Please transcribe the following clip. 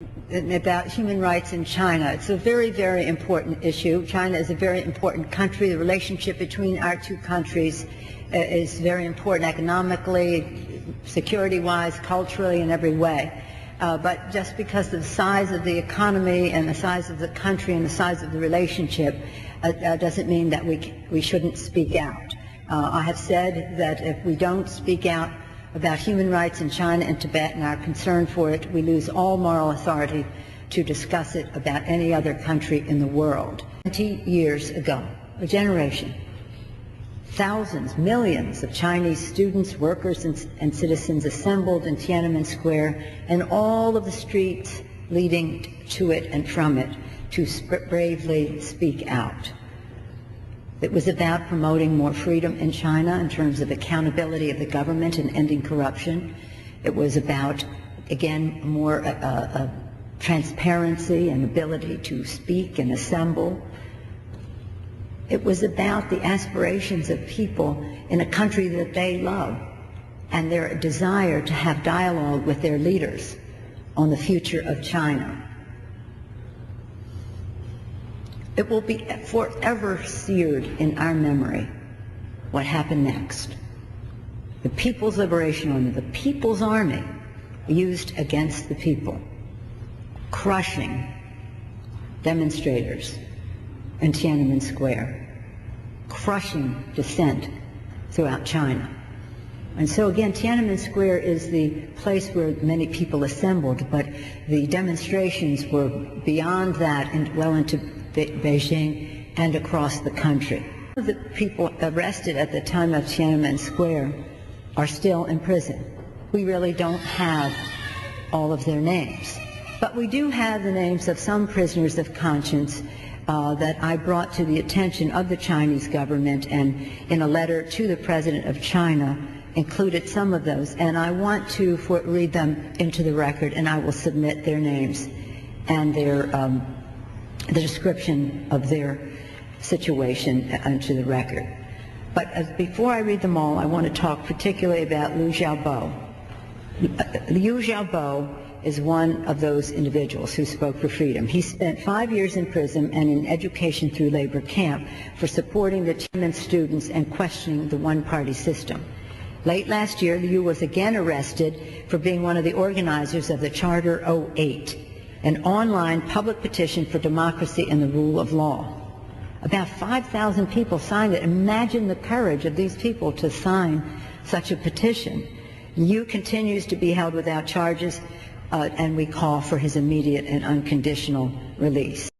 about human rights in China. It's a very, very important issue. China is a very important country. The relationship between our two countries is very important economically, security-wise, culturally, in every way. But just because of the size of the economy and the size of the country and the size of the relationship doesn't mean that we shouldn't speak out. I have said that if we don't speak out about human rights in China and Tibet and our concern for it, we lose all moral authority to discuss it about any other country in the world. 20 years ago, a generation, thousands, millions of Chinese students, workers, and citizens assembled in Tiananmen Square and all of the streets leading to it and from it to bravely speak out. It was about promoting more freedom in China in terms of accountability of the government and ending corruption. It was about, again, more transparency and ability to speak and assemble. It was about the aspirations of people in a country that they love and their desire to have dialogue with their leaders on the future of China. It will be forever seared in our memory what happened next. The People's Liberation Army, the People's Army, used against the people, crushing demonstrators in Tiananmen Square, crushing dissent throughout China. And so again, Tiananmen Square is the place where many people assembled, but the demonstrations were beyond that and well into Beijing and across the country. The people arrested at the time of Tiananmen Square are still in prison. We really don't have all of their names, but we do have the names of some prisoners of conscience that I brought to the attention of the Chinese government, and in a letter to the President of China included some of those, and I want to read them into the record, and I will submit their names and their the description of their situation into the record. But before I read them all, I want to talk particularly about Liu Xiaobo. Liu Xiaobo is one of those individuals who spoke for freedom. He spent 5 years in prison and in education through labor camp for supporting the Tiananmen students and questioning the one-party system. Late last year, Liu was again arrested for being one of the organizers of the Charter 08, an online public petition for democracy and the rule of law. About 5,000 people signed it. Imagine the courage of these people to sign such a petition. Liu continues to be held without charges, and we call for his immediate and unconditional release.